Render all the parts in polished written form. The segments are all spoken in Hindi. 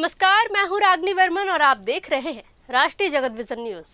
नमस्कार, मैं हूं रागनी वर्मन और आप देख रहे हैं राष्ट्रीय जगत विजन न्यूज।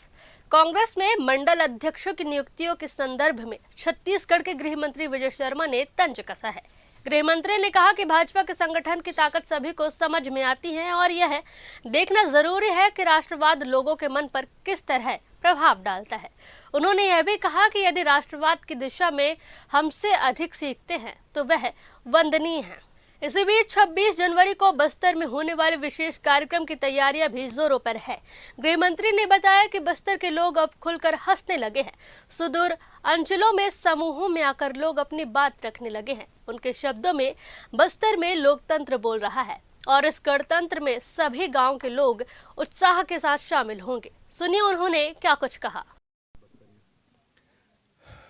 कांग्रेस में मंडल अध्यक्षों की नियुक्तियों के संदर्भ में छत्तीसगढ़ के गृह मंत्री विजय शर्मा ने तंज कसा है। गृह मंत्री ने कहा कि भाजपा के संगठन की ताकत सभी को समझ में आती है और यह देखना जरूरी है कि राष्ट्रवाद लोगों के मन पर किस तरह प्रभाव डालता है। उन्होंने यह भी कहा कि यदि राष्ट्रवाद की दिशा में हमसे अधिक सीखते हैं तो वह वंदनीय है। इसी बीच 26 जनवरी को बस्तर में होने वाले विशेष कार्यक्रम की तैयारियां भी जोरों पर है। गृह मंत्री ने बताया कि बस्तर के लोग अब खुलकर हंसने लगे हैं। सुदूर अंचलों में समूहों में आकर लोग अपनी बात रखने लगे हैं। उनके शब्दों में बस्तर में लोकतंत्र बोल रहा है और इस गणतंत्र में सभी गाँव के लोग उत्साह के साथ शामिल होंगे। सुनिए उन्होंने क्या कुछ कहा।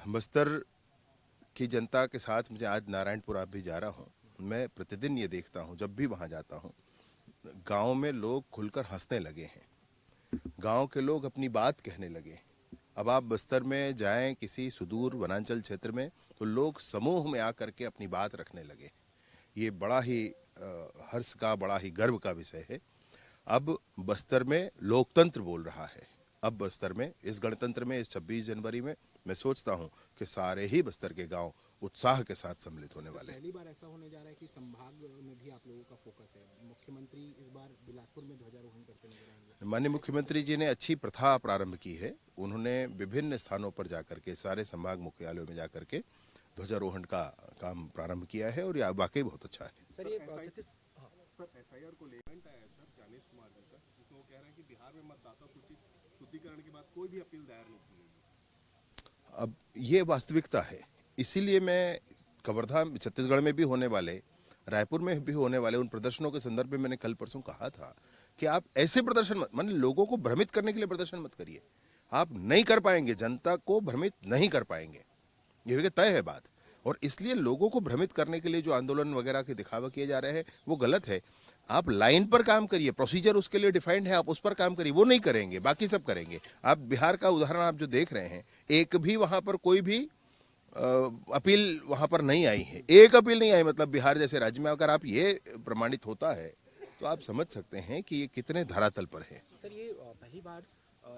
बस्तर की जनता के साथ मुझे आज नारायणपुर भी जा रहा हूँ। मैं प्रतिदिन ये देखता हूँ, जब भी वहाँ जाता हूँ, गांव में लोग खुलकर हंसने लगे हैं। गांव के लोग अपनी बात कहने लगे। अब आप बस्तर में जाएं किसी सुदूर वनांचल क्षेत्र में तो लोग समूह में आकर के अपनी बात रखने लगे। ये बड़ा ही हर्ष का, बड़ा ही गर्व का विषय है। अब बस्तर में लोकतंत्र बोल रहा है। अब बस्तर में इस गणतंत्र में, इस 26 जनवरी में मैं सोचता हूं कि सारे ही बस्तर के गांव उत्साह के साथ सम्मिलित होने वाले हैं। पहली बार ऐसा होने जा रहा है कि संभाग में भी आप लोगों का फोकस है। मुख्यमंत्री इस बार बिलासपुर में ध्वजारोहण करते नजर आएंगे। माननीय मुख्यमंत्री जी ने अच्छी प्रथा प्रारंभ की है। उन्होंने विभिन्न स्थानों पर जाकर के, सारे संभाग मुख्यालयों में जाकर के ध्वजारोहण का काम प्रारंभ किया है और यह वाकई बहुत अच्छा है। सर, ये एफआईआर को लेकर आया सर ज्ञानेश कुमार जी का, जिसमें वो कह रहे हैं कि बिहार में मतदाता सूची शुद्धिकरण के बाद कोई भी अपील दायर नहीं की गई। अब ये वास्तविकता है, इसीलिए मैं कवर्धा, छत्तीसगढ़ में भी होने वाले, रायपुर में भी होने वाले उन प्रदर्शनों के संदर्भ में मैंने कल परसों कहा था कि आप ऐसे प्रदर्शन मत, मान लोगों को भ्रमित करने के लिए प्रदर्शन मत करिए। आप नहीं कर पाएंगे, जनता को भ्रमित नहीं कर पाएंगे, ये तय है बात। और इसलिए लोगों को भ्रमित करने के लिए जो आंदोलन वगैरह के दिखावा किए जा रहे हैं वो गलत है। आप लाइन पर काम करिए, प्रोसीजर उसके लिए डिफाइंड है, आप उस पर काम करिए। वो नहीं करेंगे, बाकी सब करेंगे। आप बिहार का उदाहरण आप जो देख रहे हैं, एक भी वहां पर कोई भी अपील वहां पर नहीं आई है। एक अपील नहीं आई, मतलब बिहार जैसे राज्य में अगर आप ये प्रमाणित होता है तो आप समझ सकते हैं कि ये कितने धरातल पर है। सर, ये पहली बार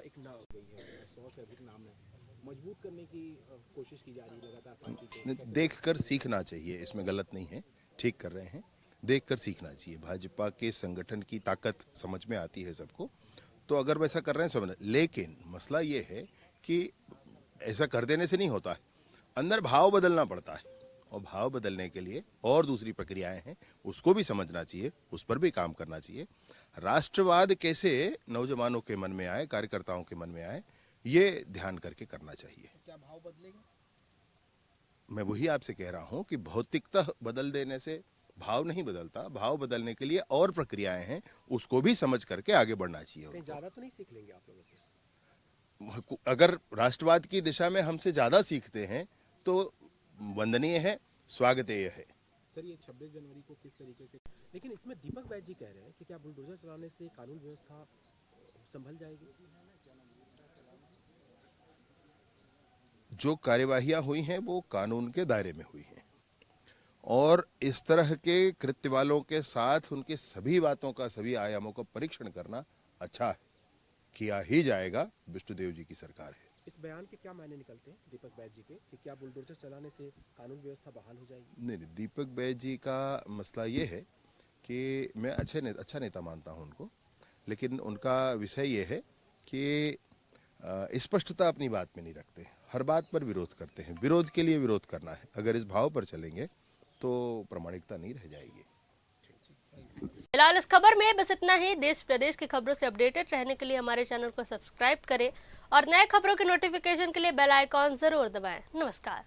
एक नाम गई है, 100 से अधिक नाम है, मजबूत करने की कोशिश की जा रही है लगातार पार्टी को। देखकर सीखना चाहिए, इसमें गलत नहीं है, ठीक कर रहे हैं। देखकर सीखना चाहिए। भाजपा के संगठन की ताकत समझ में आती है सबको, तो अगर वैसा कर रहे हैं समझ। लेकिन मसला ये है कि ऐसा कर देने से नहीं होता है, अंदर भाव बदलना पड़ता है और भाव बदलने के लिए और दूसरी प्रक्रियाएं हैं, उसको भी समझना चाहिए, उस पर भी काम करना चाहिए। राष्ट्रवाद कैसे नौजवानों के मन में आए, कार्यकर्ताओं के मन में आए, ये ध्यान करके करना चाहिए। क्या भाव बदलेगा? मैं वही आपसे कह रहा हूं कि भौतिकता बदल देने से भाव नहीं बदलता। भाव बदलने के लिए और प्रक्रियाएं हैं, उसको भी समझ करके आगे बढ़ना चाहिए। ज्यादा तो नहीं सीख लेंगे आप लोगों से? अगर राष्ट्रवाद की दिशा में हमसे ज्यादा सीखते हैं तो वंदनीय है, स्वागतेय है। सर, ये 26 जनवरी को किस तरीके से, लेकिन इसमें दीपक बैज जी कह रहे हैं कि क्या बुलडोजर चलाने से कानून व्यवस्था संभल जाएगी? जो कार्यवाहियां हुई हैं वो कानून के दायरे में हुई हैं और इस तरह के कृत्य वालों के साथ उनके सभी बातों का, सभी आयामों का परीक्षण करना अच्छा है, किया ही जाएगा। विष्णुदेव जी की सरकार है। इस बयान के क्या मायने निकलते हैं दीपक बैज जी के कि क्या बुलडोजर चलाने से कानून व्यवस्था बहाल हो जाएगी? नहीं, दीपक बैज जी का मसला ये है कि मैं अच्छा नेता मानता हूं उनको, लेकिन उनका विषय ये है कि स्पष्टता अपनी बात में नहीं रखते, हर बात पर विरोध करते हैं। विरोध के लिए विरोध करना है, अगर इस भाव पर चलेंगे तो प्रामाणिकता नहीं रह जाएगी। फिलहाल इस खबर में बस इतना ही। देश प्रदेश की खबरों से अपडेटेड रहने के लिए हमारे चैनल को सब्सक्राइब करें और नए खबरों के नोटिफिकेशन के लिए बेल आइकॉन जरूर दबाएं। नमस्कार।